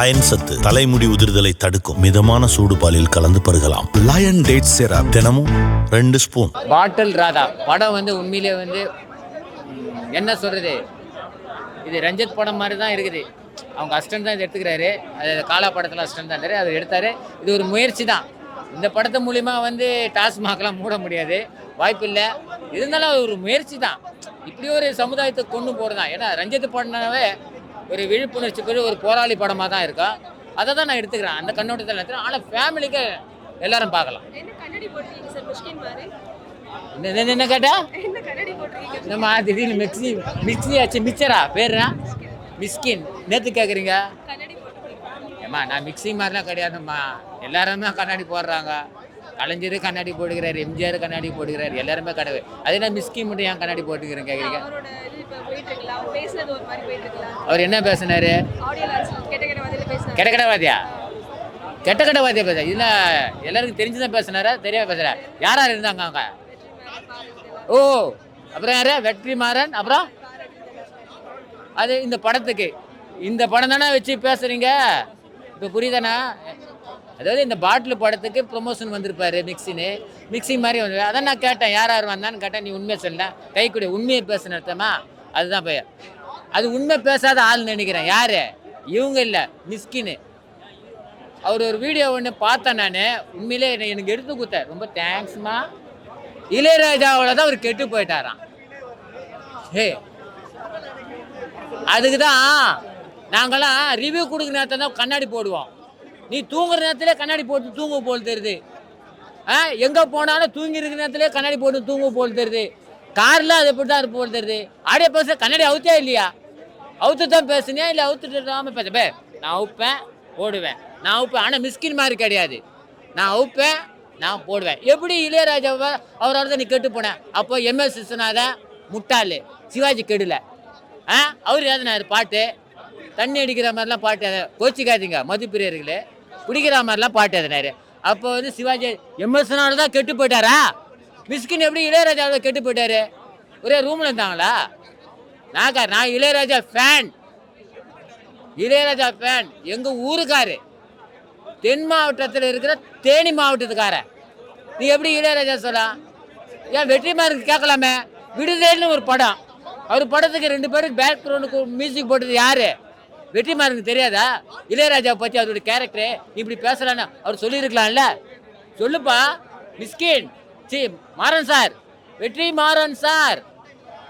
Iron சத்து தலைமுடி உதிர்தலை தடுக்கும். மிதமான சூடு பாலில் கலந்து பருகலாம். லயன் டேட் சிரப் தினமும் 2 ஸ்பூன். பாட்டில் ராதா படம் உண்மையிலே என்ன சொல்றது, இது ரஞ்சித் படம் மாதிரி தான் இருக்குது. அவங்க அசிஸ்டன்ட் தான் இது எடுத்துக்கிறாரு. அது காலா படத்தில் அசிஸ்டன்ட் தான் அது எடுத்தாரு. இது ஒரு முயற்சி தான். இந்த படத்து மூலிமா டாஸ்மாக்லாம் மூட முடியாது, வாய்ப்பு இல்லை. இருந்தாலும் ஒரு முயற்சி தான். இப்படி ஒரு சமுதாயத்தை கொண்டு போகிறது தான். ஏன்னா ரஞ்சித் படம்னாவே ஒரு விழிப்புணர்ச்சி பெரிய ஒரு போராளி படமாக தான் இருக்கும். அதை தான் நான் எடுத்துக்கிறேன், அந்த கண்ணோட்டத்தில் எடுத்துக்கிறேன். ஆனால் ஃபேமிலிக்கு எல்லாரும் பார்க்கலாம். என்ன கேட்டா நம்ம திடீர்னு மிக்ஸி ஆச்சு மிக்சரா பேருனா மிஸ்கின் நேற்று கேட்குறீங்க. ஏம்மா நான் மிக்ஸி மாதிரிலாம் கிடையாதும்மா. எல்லாருமே கண்ணாடி போடுறாங்க. கலைஞர் கண்ணாடி போட்டுக்கிறாரு, எம்ஜிஆர் கண்ணாடி போட்டுக்கிறாரு, எல்லாருமே கடவுள். அதே நான் மிஸ்கின் மட்டும் ஏன் கண்ணாடி போட்டுக்கிறேன் கேட்குறீங்க. அவர் என்ன பேசினாரு? கெட்டவாதியா பேச இதில் எல்லாருக்கும் தெரிஞ்சுதான் பேசினாரா தெரியாம பேசுற? யார் இருந்தாங்க அவங்க? ஓ அப்புறம் யாரு? வெற்றிமாறன். அப்புறம் அது இந்த படத்துக்கு இந்த படம் தானே வச்சு பேசுறீங்க. இப்போ புரியுதானா? அதாவது இந்த பாட்டில் படத்துக்கு ப்ரொமோஷன் வந்திருப்பாரு மிக்ஸி மாதிரி வந்து. அதான் நான் கேட்டேன் யார் வந்தான்னு கேட்டேன். நீ உண்மையை சொல்ல கை கூட உண்மையை பேசுன அர்த்தமா? அதுதான் பையன். அது உண்மை பேசாத ஆள் நினைக்கிறேன். யாரு இவங்க இல்லை, மிஸ்கின்னு. அவர் ஒரு வீடியோ ஒன்று பார்த்தேன் நான். உண்மையிலே எனக்கு எடுத்து கொடுத்தார். ரொம்ப தேங்க்ஸ்மா. இளையராஜாவோட தான் அவர் கெட்டு போயிட்டாராம். அதுக்கு தான் நாங்களாம் ரிவ்யூ கொடுக்குற நேரத்தில் தான் கண்ணாடி போடுவோம். நீ தூங்குற நேரத்திலே கண்ணாடி போட்டு தூங்க போல் தெரியுது. எங்கே போனாலும் தூங்கி இருக்கிற நேரத்திலே கண்ணாடி போட்டு தூங்க போல் தெரியுது. காரில் அது எப்படி தான் போல் தெரியுது. ஆடியோ பேச கண்ணாடி அவுத்தே இல்லையா? அவுத்து தான் பேசுனியா இல்லை அவுத்துட்டு பேச? நான் அவுப்பேன் போடுவேன், நான் அவுப்பேன். ஆனால் மிஸ்கின் மாதிரி கிடையாது. நான் அவுப்பேன் நான் போடுவேன். எப்படி இளையராஜாவை அவரோட தான் நீ கெட்டு போனேன். அப்போ MS விஸ்வநாதன் முட்டாள், சிவாஜி கெடுல. அவர் எழுதினார் பாட்டு, தண்ணி அடிக்கிற மாதிரிலாம் பாட்டு. கோச்சிக்காதீங்க மதுப்பிரியர்களே, குடிக்கிற மாதிரிலாம் பாட்டு எழுதினார். அப்போ சிவாஜி MS விஸ்வநாதன் தான் கெட்டு போயிட்டாரா? மிஸ்கின் எப்படி இளையராஜாவை கெட்டு போயிட்டாரு? ஒரே ரூமில் இருந்தாங்களா? நான் இளையராஜா ஃபேன். எங்கள் ஊருக்காரு, தென் மாவட்டத்தில் இருக்கிற தேனி மாவட்டத்துக்காரன். நீ எப்படி இளையராஜா சொல்லலாம்? ஏன் வெற்றிமாறனுக்கு கேட்கலாமே? விடுதலைன்னு ஒரு படம், அவர் படத்துக்கு 2 பேருக்கு பேக்ரவுண்டுக்கு மியூசிக் போட்டது யாரு? வெற்றிமாறனுக்கு தெரியாதா? இளையராஜாவை பற்றி அவருடைய கேரக்டரு நீ இப்படி பேசலான்னு அவர் சொல்லியிருக்கலாம்ல. சொல்லுப்பா மிஸ்கின். மாறன் சார், வெற்றிமாறன் சார்,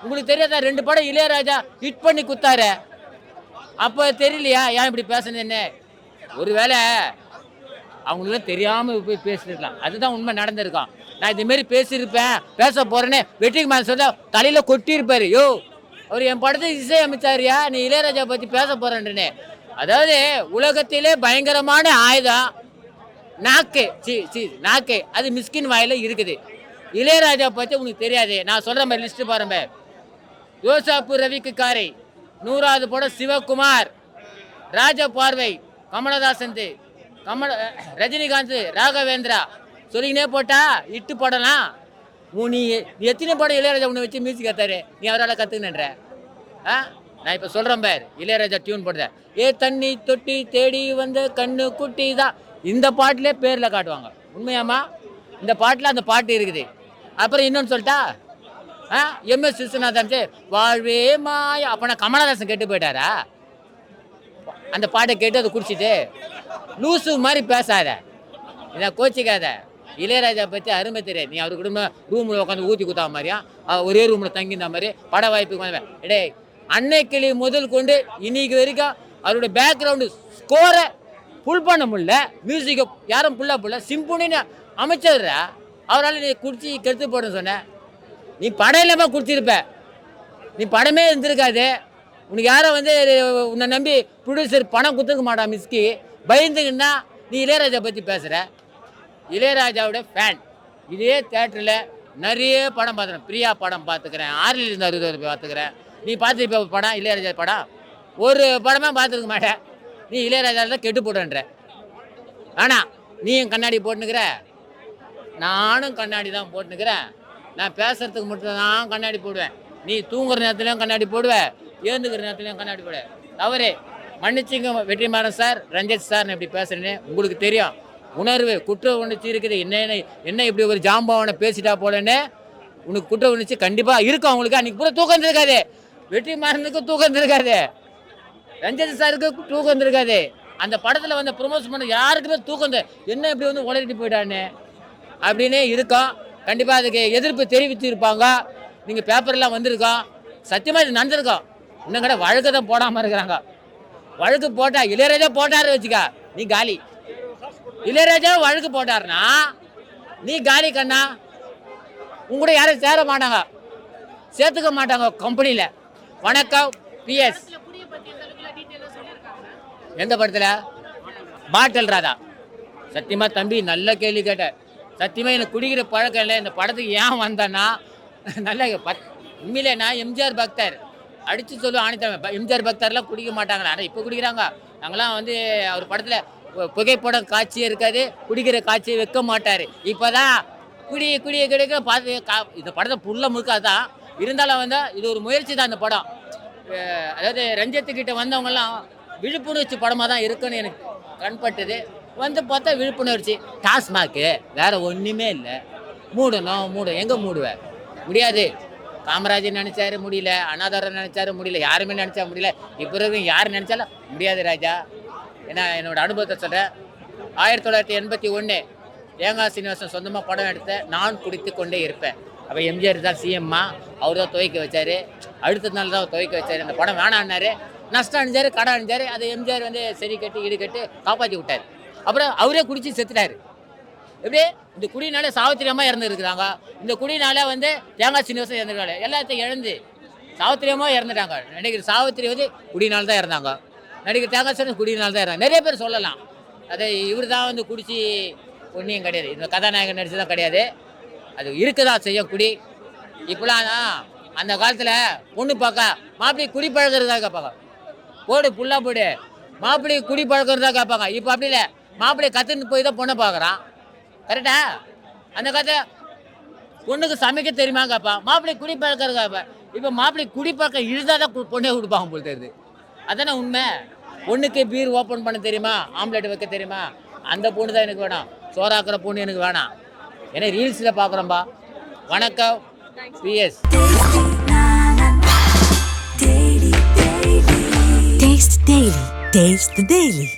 உங்களுக்கு தெரியாதா? 2 படம் இளையராஜா ஹிட் பண்ணி குத்தாரு. அப்போ தெரியலையா ஏன் இப்படி பேசுனேன்னு? ஒருவேளை அவங்களும் தெரியாமல் போய் பேசிருக்கலாம். அதுதான் உண்மை நடந்திருக்கான். நான் இதுமாரி பேசியிருப்பேன், பேச போகிறேன்னு வெற்றிமாறன் சொல்ல தலையில் கொட்டியிருப்பாரு. யோ அவர் என் படத்துக்கு இசை அமைச்சாரியா, நீ இளையராஜா பற்றி பேச போகிறேன்னு. அதாவது உலகத்திலே பயங்கரமான ஆயுதம் நாக்கு. அது மிஸ்கின் வாயில இருக்குது. இளையராஜா பற்றி உனக்கு தெரியாது. நான் சொல்கிற மாதிரி லிஸ்ட்டு பாருங்க. யோசாப்பு ரவிக்கு காரை, 100வது படம் சிவகுமார், ராஜ பார்வை கமலஹாசன், ரஜினிகாந்த், ராகவேந்திரா, சொல்லிக்கினே போட்டா இட்டு படலாம். நீ எத்தனை படம் இளையராஜா உன்னை வச்சு மியூசிக் கத்தாரு? நீ அவரால் கற்றுக்கணுன்ற. நான் இப்போ சொல்கிறேன் பேர், இளையராஜா டியூன் போடுற ஏ தண்ணி தொட்டி தேடி வந்த கண்ணு குட்டி தான் இந்த பாட்டிலே பேரில் காட்டுவாங்க. உண்மையாமா? இந்த பாட்டில் அந்த பாட்டு இருக்குது. அப்புறம் இன்னொன்று சொல்லிட்டா, MS விஸ்வநாதன் வாழ்வே மாயா. அப்போ நான் கமலஹாசன் கெட்டு போயிட்டாரா? அந்த பாட்டை கேட்டு அதை குடிச்சிட்டு லூசு மாதிரி பேசாத, இதை கோச்சிக்காத. இளையராஜா பற்றி அருமை தெரியாது. நீ அவர் குடும்பம் ரூமில் உட்காந்து ஊற்றி குத்தா மாதிரியா, ஒரே ரூமில் தங்கியிருந்த மாதிரி பட வாய்ப்பு இடே. அன்னைக்கிளி முதல் கொண்டு இன்னைக்கு வரைக்கும் அவருடைய பேக்ரவுண்டு ஸ்கோரை ஃபுல் பண்ண முடியல. மியூசிக்கை யாரும் புள்ள சிம்புனின்னு அமைச்சர்றா. அவரால் நீ குடிச்சு கெடுத்து போடுன்னு சொன்ன. நீ படம் இல்லாமல் குடிச்சிருப்ப, நீ படமே இருந்திருக்காது. உனக்கு யாரை உன்னை நம்பி ப்ரொடியூசர் பணம் கொடுத்துக்க மாட்டான் மிஸ்கி. பயந்துங்கன்னா நீ இளையராஜா பற்றி பேசுகிற. இளையராஜாவோட ஃபேன். இதே தேட்டரில் நிறைய படம் பார்த்துக்கிறேன். பிரியா படம் பார்த்துக்கிறேன், 6லிருந்து 60 பார்த்துக்கிறேன். நீ பார்த்துருப்ப படம், இளையராஜா படம் ஒரு படமாக பார்த்துருக்க மாட்டேன். நீ இளையராஜாவில் தான் கெட்டு போடுன்ற. ஆனால் நீயும் கண்ணாடி போட்டுனுக்கிற, நானும் கண்ணாடி தான் போட்டுனுக்கிறேன். நான் பேசுறதுக்கு மட்டும் தான் கண்ணாடி போடுவேன். நீ தூங்குற நேரத்துலையும் கண்ணாடி போடுவேன், ஏந்துக்கிற நேரத்துலையும் கண்ணாடி போடுவேன். தவறு. மன்னிச்சுங்க வெற்றிமாறன் சார், ரஞ்சித் சார் இப்படி பேசுறேன்னு உங்களுக்கு தெரியும். உணர்வு குற்ற உணர்ச்சி இருக்குது. என்ன இப்படி ஒரு ஜாம்பவனை பேசிட்டா போலன்னு உனக்கு குற்ற உணர்ச்சி கண்டிப்பாக இருக்கும். அவங்களுக்கு அன்றைக்கி பூரா தூக்கம் இருக்காது. வெற்றிமாறனுக்கு தூக்கம் இருக்காது, ரஞ்சித் சாருக்கு தூக்கம் இருக்காது. அந்த படத்தில் வந்து ப்ரொமோஷன் பண்ண யாருக்குமே தூக்கம் என்ன இப்படி வந்து உளறிட்டு போயிட்டான்னு அப்படின்னே இருக்கும். கண்டிப்பாக அதுக்கு எதிர்ப்பு தெரிவித்து இருப்பாங்க. நீங்கள் பேப்பர்லாம் வந்திருக்கோம், சத்தியமாக இது நடந்திருக்கோம். இன்னும் கூட வழக்கு தான் போடாமல் இருக்கிறாங்க. வழக்கு போட்டா இளையராஜா போட்டாரு வச்சுக்க, நீ காலி. இளையராஜா வழக்கு போட்டாருன்னா நீ காலி கண்ணா. உங்கூட யாரும் சேர மாட்டாங்க, சேர்த்துக்க மாட்டாங்க கம்பெனியில். வணக்கம் பிஎஸ். எந்த படத்தில்? பாட்டல் ராதா. சத்தியமாக தம்பி நல்ல கேள்வி கேட்டேன். சத்தியமாக எனக்கு குடிக்கிற பழக்கம் இல்லை. இந்த படத்துக்கு ஏன் வந்தேன்னா நல்ல உண்மையிலே நான் எம்ஜிஆர் பக்தர் அடித்து சொல்லுவோம். ஆணித்தவன் எம்ஜிஆர் பக்தர்லாம் குடிக்க மாட்டாங்களா? ஆனால் இப்போ குடிக்கிறாங்க. நாங்களாம் வந்து அவர் படத்தில் புகைப்படம் காட்சியே இருக்காது, குடிக்கிற காட்சியை வைக்க மாட்டார். இப்போ தான் குடிய கிடைக்க பார்த்து இந்த படத்தை புள்ள முழுக்க தான் இருந்தாலும் வந்து இது ஒரு முயற்சி தான். இந்த படம் அதாவது ரஞ்சித்துக்கிட்ட வந்தவங்கெல்லாம் விழிப்புணர்ச்சி படமாக தான் இருக்குன்னு எனக்கு கண்பட்டுது. வந்து பார்த்தா விழிப்புணர்ச்சி டாஸ்மாக்கு வேறு ஒன்றுமே இல்லை. மூடு எங்கே மூடுவேன்? முடியாது. காமராஜர் நினச்சாரு முடியல, அண்ணாதுரை நினச்சாரு முடியல, யாருமே நினச்சா முடியல. இப்போ இருக்கிற யார் நினச்சாலும் முடியாது ராஜா. ஏன்னா என்னோடய அனுபவத்தை சொல்கிறேன். 1981 தேங்காய் சீனிவாசன் சொந்தமாக படம் எடுத்தேன். நான் குடித்து கொண்டே இருப்பேன். அப்போ எம்ஜிஆர் தான் சிஎம்மா, அவர் தான் துவைக்க வச்சார். அடுத்த நாள் தான் துவைக்க வச்சார். அந்த படம் வேணான்னாரு, நஷ்டம் அணிஞ்சார், கடை அணிஞ்சார். அதை எம்ஜிஆர் வந்து சரி கட்டி ஈடு கட்டி காப்பாற்றி விட்டார். அப்புறம் அவரே குடித்து செத்துட்டார். எப்படி? இந்த குடினாலே சாவித்திரி அம்மா இறந்துருக்குறாங்க, இந்த குடினால வந்து தேங்காய் சீனிவாசன் இறந்துருக்காங்க. எல்லாத்தையும் இழந்து சாவித்திரி அம்மா இறந்துட்டாங்க. நடிகர் சாவித்திரி வந்து குடினால தான் இறந்தாங்க, நடிகர் தேங்காய் சீனிவாசன் குடினால தான் இறந்தாங்க. நிறைய பேர் சொல்லலாம். அதை இவர் தான் வந்து குடிச்சு ஒன்றியும் கிடையாது, இந்த கதாநாயகன் நடிச்சு தான் கிடையாது. அது இருக்குதான் செய்யும் குடி. இப்போலாம் அந்த காலத்தில் பொண்ணு பார்க்க மாப்பிள்ளை குடி பழகிறதா கேட்பாங்க. போடு புல்லா போடு, மாப்பிள்ளை குடி பழக்கிறதா கேட்பாங்க. இப்போ அப்படி இல்லை, மாப்பிள்ளை கற்றுன்னு போய் தான் பொண்ணை பார்க்குறான். கரெக்டா? அந்த காலத்தில் பொண்ணுக்கு சமைக்க தெரியுமா கேட்பான், மாப்பிள்ளை குடி பழக்கிறது கேட்பேன். இப்போ மாப்பிள்ளை குடி பழக்கம் இழுதால் தான் பொண்ணே கொடுப்பாங்க போல் தெரியுது. அதானே உண்மை. பொண்ணுக்கு பீர் ஓப்பன் பண்ண தெரியுமா, ஆம்லெட் வைக்க தெரியுமா, அந்த பொண்ணு தான் எனக்கு வேணாம். சோறாக்குற பொண்ணு எனக்கு வேணாம். ஏன்னா ரீல்ஸில் பார்க்குறோம்பா. வணக்கம் பிஎஸ். Taste the Daily.